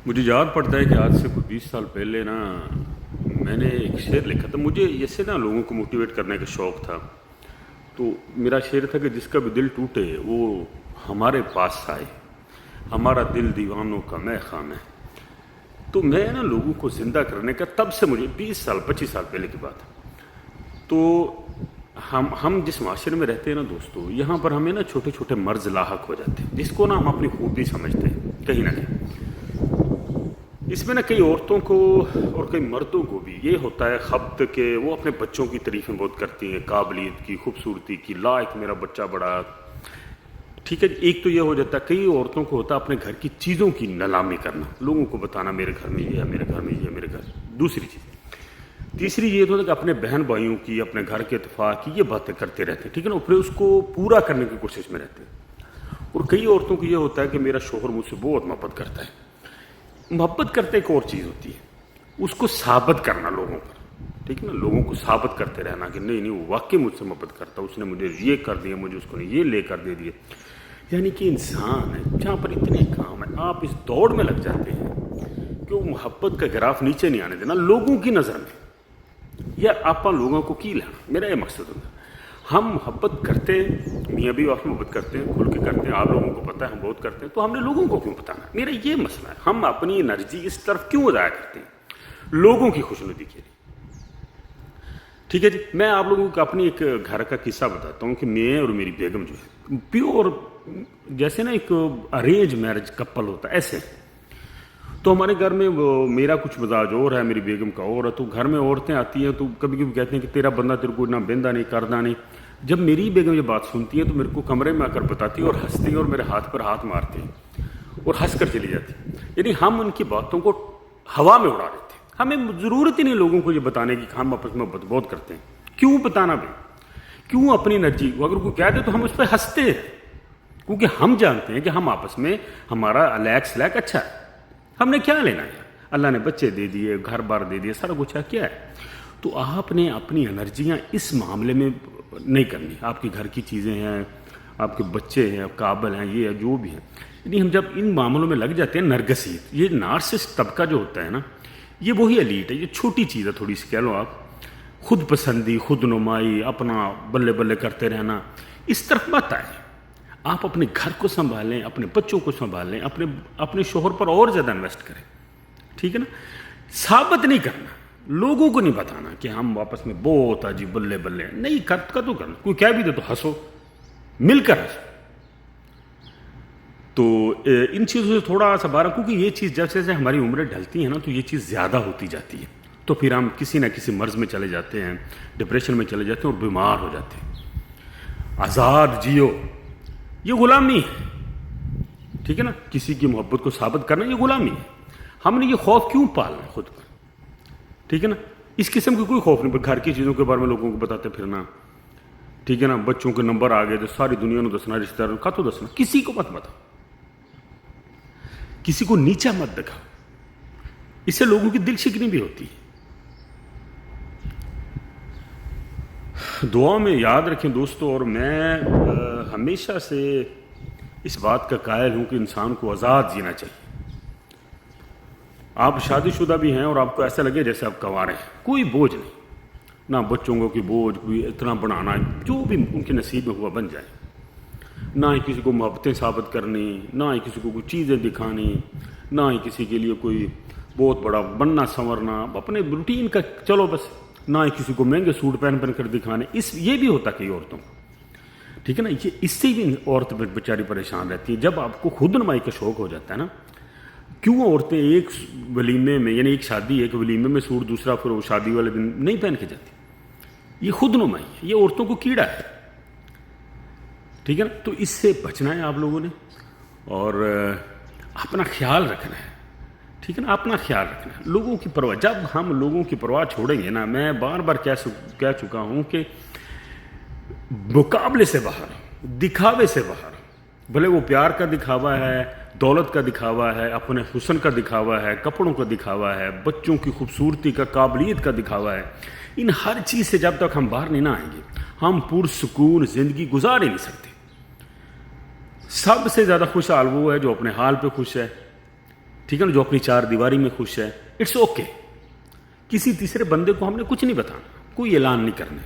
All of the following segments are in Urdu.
مجھے یاد پڑتا ہے کہ آج سے کوئی 20 سال پہلے نا میں نے ایک شعر لکھا تھا. مجھے ایسے نا لوگوں کو موٹیویٹ کرنے کا شوق تھا. تو میرا شعر تھا کہ جس کا بھی دل ٹوٹے وہ ہمارے پاس آئے، ہمارا دل دیوانوں کا میں خام ہے. تو میں نا لوگوں کو زندہ کرنے کا، تب سے مجھے 20 سال 25 سال پہلے کی بات ہے. تو ہم جس معاشرے میں رہتے ہیں نا دوستو، یہاں پر ہمیں نا چھوٹے چھوٹے مرض لاحق ہو جاتے ہیں، جس کو نا ہم اپنی خوبی سمجھتے ہیں کہیں نہ کہیں. اس میں نا کئی عورتوں کو اور کئی مردوں کو بھی یہ ہوتا ہے خبط کہ وہ اپنے بچوں کی تعریفیں بہت کرتی ہیں، قابلیت کی، خوبصورتی کی، لائق میرا بچہ بڑا. ٹھیک ہے، ایک تو یہ ہو جاتا ہے. کئی عورتوں کو ہوتا ہے اپنے گھر کی چیزوں کی نیلامی کرنا، لوگوں کو بتانا میرے گھر میں یہ ہے، میرے گھر میں یہ ہے، میرے گھر. دوسری چیز. تیسری یہ ہوتا ہے کہ اپنے بہن بھائیوں کی، اپنے گھر کے اتفاق کی یہ باتیں کرتے رہتے ہیں. ٹھیک ہے نا، پھر اس کو پورا کرنے کی کوشش میں رہتے ہیں. اور کئی عورتوں کو یہ ہوتا ہے کہ میرا شوہر مجھ سے بہت محبت کرتا ہے. محبت کرتے ایک اور چیز ہوتی ہے، اس کو ثابت کرنا لوگوں پر. ٹھیک ہے نا، لوگوں کو ثابت کرتے رہنا کہ نہیں وہ واقعی مجھ سے محبت کرتا، اس نے مجھے یہ کر دیا، مجھے اس کو نے یہ لے کر دے دیا. یعنی کہ انسان ہے جہاں پر اتنے کام ہیں، آپ اس دوڑ میں لگ جاتے ہیں کہ وہ محبت کا گراف نیچے نہیں آنے دینا لوگوں کی نظر میں. یا آپ لوگوں کو کی لینا، میرا یہ مقصد ہوتا ہے. ہم محبت کرتے ہیں، میاں بھی آپ محبت کرتے ہیں، کھل کے کرتے ہیں، آپ لوگوں کو پتہ ہے ہم بہت کرتے ہیں، تو ہم نے لوگوں کو کیوں بتانا؟ میرا یہ مسئلہ ہے. ہم اپنی انرجی اس طرف کیوں ضائع کرتے ہیں لوگوں کی خوشنودی کے لیے؟ ٹھیک ہے جی، میں آپ لوگوں کو اپنی ایک گھر کا قصہ بتاتا ہوں کہ میں اور میری بیگم جو ہے پیور جیسے نا ایک ارینج میرج کپل ہوتا ہے ایسے. تو ہمارے گھر میں میرا کچھ مزاج اور ہے، میری بیگم کا اور ہے. تو گھر میں عورتیں آتی ہیں تو کبھی کبھی کہتے ہیں کہ تیرا بندہ تیرے کو نہ بندہ نہیں کردہ نہیں. جب میری بیگم یہ بات سنتی ہے تو میرے کو کمرے میں آ کر بتاتی ہے اور ہنستی ہے اور میرے ہاتھ پر ہاتھ مارتے ہیں اور ہنس کر چلی جاتی ہے. یعنی ہم ان کی باتوں کو ہوا میں اڑا دیتے ہیں. ہمیں ضرورت ہی نہیں لوگوں کو یہ بتانے کی کہ ہم آپس میں بہت کرتے ہیں. کیوں بتانا بھائی؟ کیوں اپنی انرجی اگر کوئی کہہ دے تو ہم اس پہ ہنستے ہیں، کیونکہ ہم جانتے ہیں کہ ہم آپس میں ہمارا لیک اچھا ہے. ہم نے کیا لینا ہے؟ اللہ نے بچے دے دیے، گھر بار دے دیے، سارا کچھ ہے، کیا ہے؟ تو آپ نے اپنی انرجیاں اس معاملے میں نہیں کرنی. آپ کے گھر کی چیزیں ہیں، آپ کے بچے ہیں، قابل ہیں، یہ ہے جو بھی ہیں. یعنی ہم جب ان معاملوں میں لگ جاتے ہیں، نرگسیت، یہ نارسسٹ طبقہ جو ہوتا ہے نا، یہ وہی ایلیٹ ہے. یہ چھوٹی چیز ہے تھوڑی سی، کہہ لو آپ خود پسندی، خود نمائی، اپنا بلے بلے کرتے رہنا، اس طرف مت آئے. آپ اپنے گھر کو سنبھالیں، اپنے بچوں کو سنبھالیں، اپنے شوہر پر اور زیادہ انویسٹ کریں. ٹھیک ہے نا، ثابت نہیں کرنا، لوگوں کو نہیں بتانا کہ ہم آپس میں بہت جی بلے بلے نہیں کا تو کرنا. کوئی کہہ بھی دے تو ہنسو، مل کر ہنسو. تو ان چیزوں سے تھوڑا سا باہر، کیونکہ یہ چیز جیسے جیسے ہماری عمریں ڈھلتی ہیں نا تو یہ چیز زیادہ ہوتی جاتی ہے. تو پھر ہم کسی نہ کسی مرض میں چلے جاتے ہیں، ڈپریشن میں چلے جاتے ہیں اور بیمار ہو جاتے ہیں. آزاد جیو، یہ غلامی ہے. ٹھیک ہے نا، کسی کی محبت کو ثابت کرنا یہ غلامی ہے. ہم نے یہ خوف کیوں پالنا ہے خود پر؟ ٹھیک ہے نا، اس قسم کی کوئی خوف نہیں. گھر کی چیزوں کے بارے میں لوگوں کو بتاتے پھرنا. ٹھیک ہے نا، بچوں کے نمبر آ گئے تو ساری دنیا کو دسنا، رشتہ داروں کا تو دسنا، کسی کو مت بتاؤ، کسی کو نیچا مت دکھاؤ. اس سے لوگوں کی دل شکنی بھی ہوتی ہے. دعا میں یاد رکھیں دوستو. اور میں ہمیشہ سے اس بات کا قائل ہوں کہ انسان کو آزاد جینا چاہیے. آپ شادی شدہ بھی ہیں اور آپ کو ایسا لگے جیسے آپ کنوارے ہیں، کوئی بوجھ نہیں، نہ بچوں کو کی بوجھ، کوئی اتنا بڑھانا، جو بھی ان کے نصیب میں ہوا بن جائے. نہ ہی کسی کو محبتیں ثابت کرنی، نہ ہی کسی کو کوئی چیزیں دکھانی، نہ ہی کسی کے لیے کوئی بہت بڑا بننا سنورنا، اپنے روٹین کا چلو بس. نہ ہی کسی کو مہنگے سوٹ پہن کر دکھانے. یہ بھی ہوتا کئی عورتوں کو. ٹھیک ہے نا، یہ اس سے بھی عورت بیچاری پریشان رہتی ہے. جب آپ کو خود نمائی کا شوق ہو جاتا ہے نا، کیوں عورتیں ایک ولیمے میں، یعنی ایک شادی ایک ولیمے میں سوٹ، دوسرا پھر وہ شادی والے دن نہیں پہن کے جاتی؟ یہ خود نمائی ہے، یہ عورتوں کو کیڑا ہے. ٹھیک ہے نا، تو اس سے بچنا ہے آپ لوگوں نے، اور اپنا خیال رکھنا ہے. ٹھیک ہے نا، اپنا خیال رکھنا ہے، لوگوں کی پرواہ. جب ہم لوگوں کی پرواہ چھوڑیں گے نا، میں بار بار کہہ چکا ہوں کہ مقابلے سے باہر، دکھاوے سے باہر، بھلے وہ پیار کا دکھاوا ہے، دولت کا دکھاوا ہے، اپنے حسن کا دکھاوا ہے، کپڑوں کا دکھاوا ہے، بچوں کی خوبصورتی کا، قابلیت کا دکھاوا ہے، ان ہر چیز سے جب تک ہم باہر نہیں نہ آئیں گے، ہم پرسکون زندگی گزار ہی نہیں سکتے. سب سے زیادہ خوشحال وہ ہے جو اپنے حال پہ خوش ہے. ٹھیک ہے نا, جو اپنی چار دیواری میں خوش ہے, اٹس اوکے. کسی تیسرے بندے کو ہم نے کچھ نہیں بتانا, کوئی اعلان نہیں کرنا,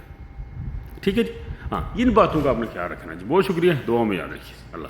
ٹھیک ہے جی. ہاں, ان باتوں کا آپ نے خیال رکھنا جی. بہت شکریہ, دعاؤں میں یاد رکھیے. اللہ